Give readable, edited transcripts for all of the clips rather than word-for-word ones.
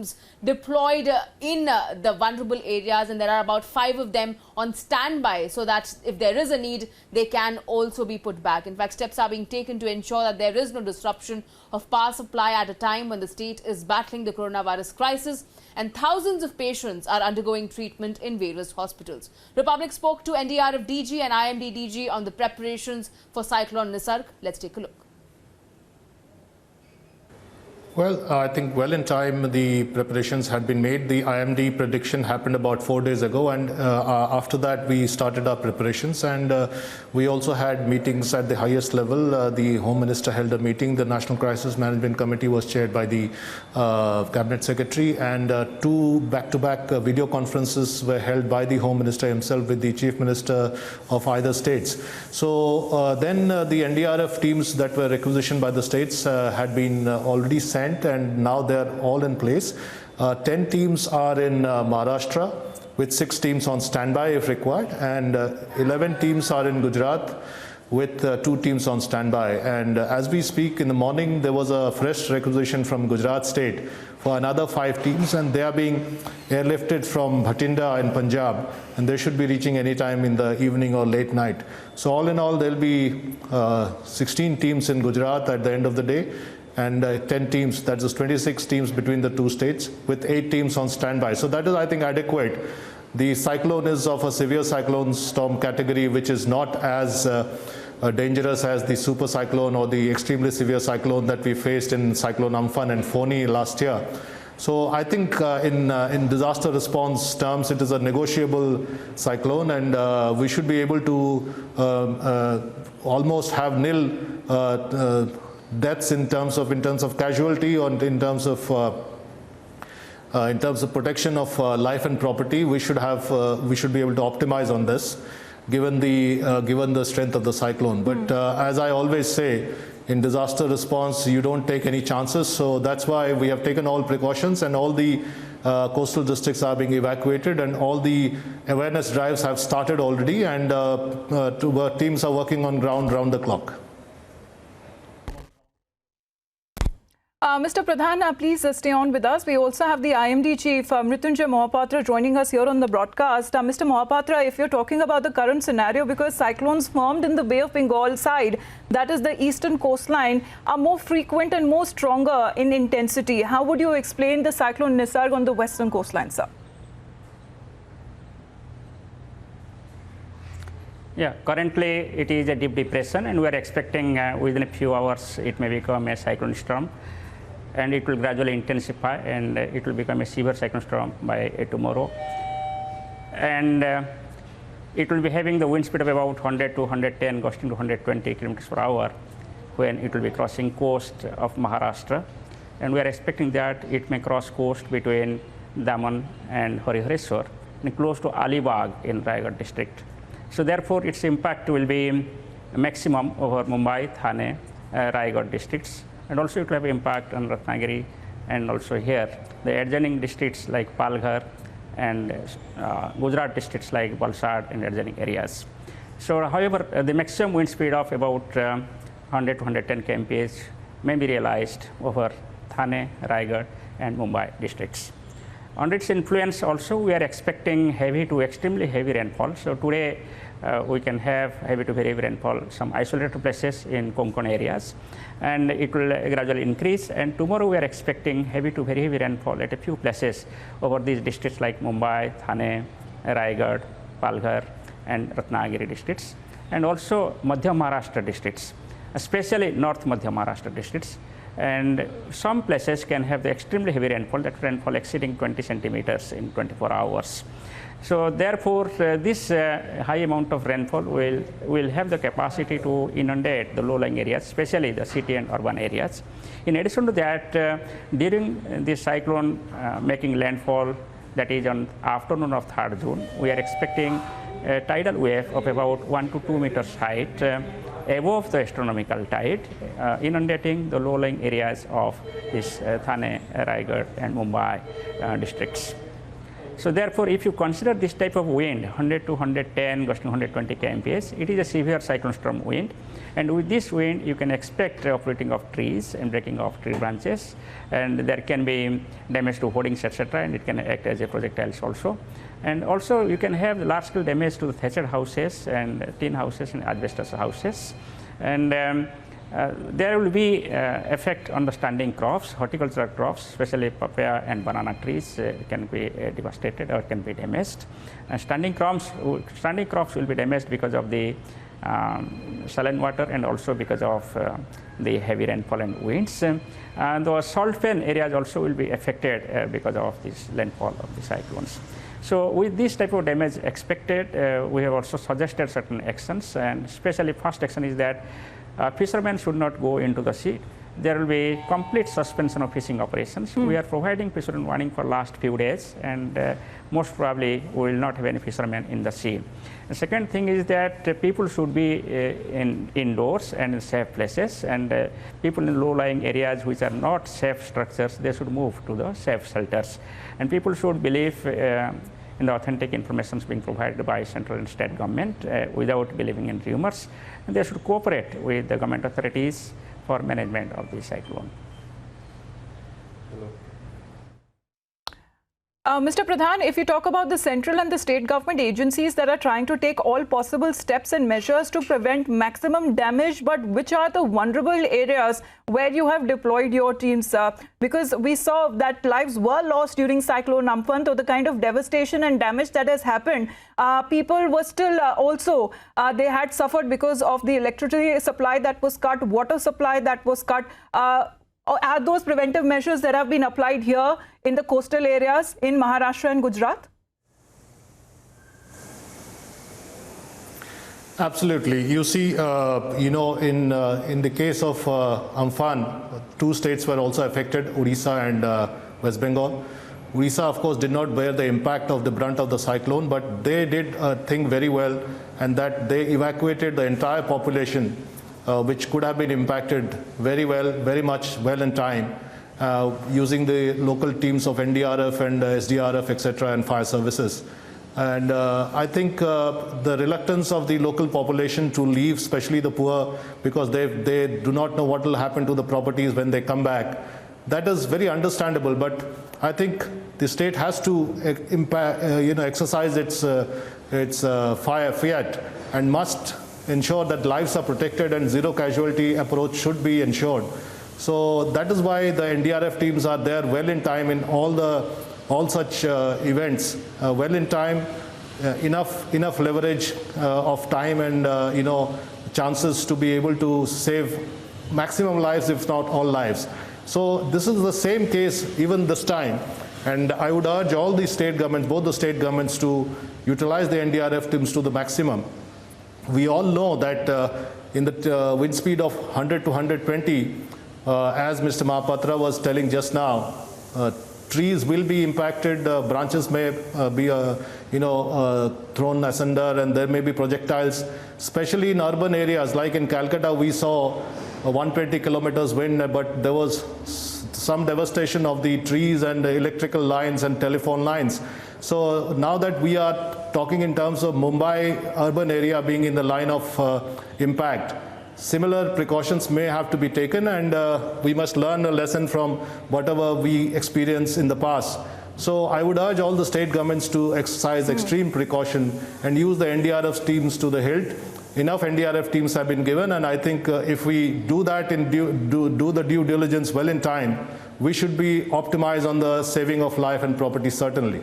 teams deployed in the vulnerable areas, and there are about 5 of them on standby so that if there is a need, they can also be put back. In fact, steps are being taken to ensure that there is no disruption of power supply at a time when the state is battling the coronavirus crisis and thousands of patients are undergoing treatment in various hospitals. Republic spoke to NDRF DG and IMD DG on the preparations for Cyclone Nisarg. Let's take a look. Well, I think well in time the preparations had been made. The IMD prediction happened about 4 days ago, and after that we started our preparations, and we also had meetings at the highest level. The Home Minister held a meeting. The National Crisis Management Committee was chaired by the Cabinet Secretary, and 2 back-to-back video conferences were held by the Home Minister himself with the Chief Minister of either states. So then the NDRF teams that were requisitioned by the states had been already sent, and now they're all in place. 10 teams are in Maharashtra with 6 teams on standby if required, and 11 teams are in Gujarat with 2 teams on standby. And as we speak, in the morning there was a fresh requisition from Gujarat state for another 5 teams, and they are being airlifted from Bhatinda in Punjab, and they should be reaching any time in the evening or late night. So all in all, there'll be 16 teams in Gujarat at the end of the day, and 10 teams, that is 26 teams between the 2 states, with 8 teams on standby. So that is, I think, adequate. The cyclone is of a severe cyclone storm category, which is not as dangerous as the super cyclone or the extremely severe cyclone that we faced in Cyclone Amphan and Phony last year. So I think in disaster response terms, it is a negotiable cyclone, and we should be able to almost have nil deaths in terms of casualty, or in terms of protection of life and property. We should be able to optimize on this, given the strength of the cyclone. But as I always say, in disaster response, you don't take any chances. So that's why we have taken all precautions, and all the coastal districts are being evacuated, and all the awareness drives have started already, and teams are working on ground round the clock. Mr. Pradhan, please stay on with us. We also have the IMD Chief, Mrityunjay Mohapatra, joining us here on the broadcast. Mr. Mohapatra, if you're talking about the current scenario, because cyclones formed in the Bay of Bengal side, that is the eastern coastline, are more frequent and more stronger in intensity. How would you explain the cyclone Nisarg on the western coastline, sir? Yeah, currently it is a deep depression, and we are expecting within a few hours it may become a cyclone storm, and it will gradually intensify, and it will become a severe cyclone storm by tomorrow. And it will be having the wind speed of about 100 to 110, gusting to 120 kilometers per hour when it will be crossing coast of Maharashtra. And we are expecting that it may cross coast between Daman and Harihareswar and close to Alibag in Raigad district. So therefore, its impact will be maximum over Mumbai, Thane, Raigad districts, and also it will have impact on Ratnagiri, and also here the adjoining districts like Palghar and Gujarat districts like Valsad and adjoining areas. So however, the maximum wind speed of about 100 to 110 kmph may be realized over Thane, Raigad and Mumbai districts. Under its influence also, we are expecting heavy to extremely heavy rainfall. So today we can have heavy to very heavy rainfall, some isolated places in Konkan areas, and it will gradually increase. And tomorrow we are expecting heavy to very heavy rainfall at a few places over these districts like Mumbai, Thane, Raigad, Palghar and Ratnagiri districts, and also Madhya Maharashtra districts, especially North Madhya Maharashtra districts. And some places can have the extremely heavy rainfall, that rainfall exceeding 20 centimeters in 24 hours. So therefore, this high amount of rainfall will have the capacity to inundate the low-lying areas, especially the city and urban areas. In addition to that, during this cyclone making landfall, that is on afternoon of 3rd June, we are expecting a tidal wave of about 1 to 2 meters height above the astronomical tide, inundating the low-lying areas of this Thane, Raigad and Mumbai districts. So therefore, if you consider this type of wind, 100 to 110, gusting 120 kmph, it is a severe cyclone storm wind. And with this wind, you can expect uprooting of trees and breaking of tree branches, and there can be damage to hoardings, etc., and it can act as a projectiles also. And also, you can have large-scale damage to the thatched houses and tin houses and asbestos houses. And there will be effect on the standing crops, horticultural crops, especially papaya and banana trees can be devastated or can be damaged. And standing crops will be damaged because of the saline water and also because of the heavy rainfall and winds. And the salt fen areas also will be affected because of this landfall of the cyclones. So with this type of damage expected, we have also suggested certain actions, and especially first action is that fishermen should not go into the sea. There will be complete suspension of fishing operations. We are providing fishermen warning for last few days, and most probably we will not have any fishermen in the sea. The second thing is that people should be indoors and in safe places, and people in low-lying areas which are not safe structures, they should move to the safe shelters. And people should believe in the authentic information being provided by central and state government without believing in rumors. And they should cooperate with the government authorities for management of the cyclone. Mr. Pradhan, if you talk about the central and the state government agencies that are trying to take all possible steps and measures to prevent maximum damage, but which are the vulnerable areas where you have deployed your teams? Because we saw that lives were lost during Cyclone Amphan, so the kind of devastation and damage that has happened, people were still they had suffered because of the electricity supply that was cut, water supply that was cut. Are those preventive measures that have been applied here in the coastal areas in Maharashtra and Gujarat? Absolutely. You see, in the case of Amphan, two states were also affected, Odisha and West Bengal. Odisha, of course, did not bear the impact of the brunt of the cyclone, but they did a thing very well, and that they evacuated the entire population, which could have been impacted very much in time, using the local teams of NDRF and SDRF, etc., and fire services. And I think the reluctance of the local population to leave, especially the poor, because they do not know what will happen to the properties when they come back, that is very understandable. But I think the state has to exercise its fiat and must ensure that lives are protected and zero casualty approach should be ensured. So that is why the NDRF teams are there well in time in all such events, well in time, enough leverage of time and chances to be able to save maximum lives, if not all lives. So this is the same case even this time, and I would urge all the state governments, both the state governments, to utilize the NDRF teams to the maximum. We all know that in the wind speed of 100 to 120, as Mr. Mohapatra was telling just now, trees will be impacted, branches may be thrown asunder, and there may be projectiles, especially in urban areas. Like in Calcutta, we saw 120 kilometers wind, but there was some devastation of the trees and the electrical lines and telephone lines. So now that we are talking in terms of Mumbai urban area being in the line of impact, similar precautions may have to be taken, and we must learn a lesson from whatever we experienced in the past. So I would urge all the state governments to exercise extreme precaution and use the NDRF teams to the hilt. Enough NDRF teams have been given, and I think if we do that and do the due diligence well in time, we should be optimized on the saving of life and property, certainly.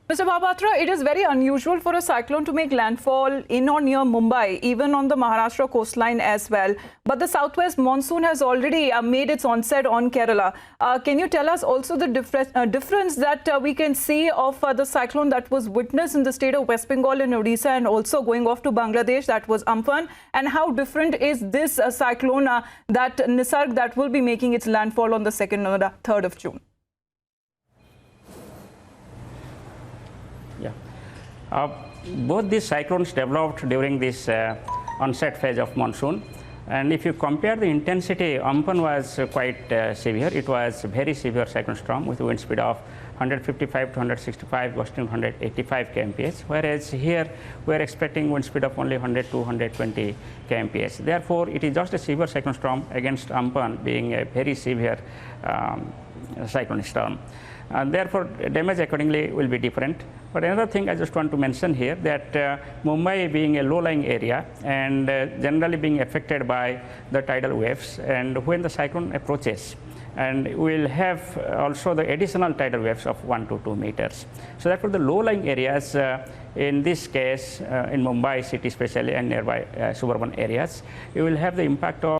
Mr. Mohapatra, it is very unusual for a cyclone to make landfall in or near Mumbai, even on the Maharashtra coastline as well. But the southwest monsoon has already made its onset on Kerala. Can you tell us also the difference that we can see of the cyclone that was witnessed in the state of West Bengal and Odisha, and also going off to Bangladesh, that was Amphan? And how different is this cyclone, that Nisarg, that will be making its landfall on the 2nd or 3rd of June? Both these cyclones developed during this onset phase of monsoon. And if you compare the intensity, Amphan was quite severe. It was very severe cyclone storm with a wind speed of 155 to 165, gusting 185 kmph, whereas here we are expecting wind speed of only 100 to 120 kmph. Therefore, it is just a severe cyclone storm against Amphan being a very severe cyclone storm. Therefore, damage accordingly will be different. But another thing I just want to mention here that Mumbai being a low-lying area and generally being affected by the tidal waves, and when the cyclone approaches, and we'll have also the additional tidal waves of 1 to 2 meters. So therefore, the low-lying areas, in this case, in Mumbai city especially and nearby suburban areas, you will have the impact of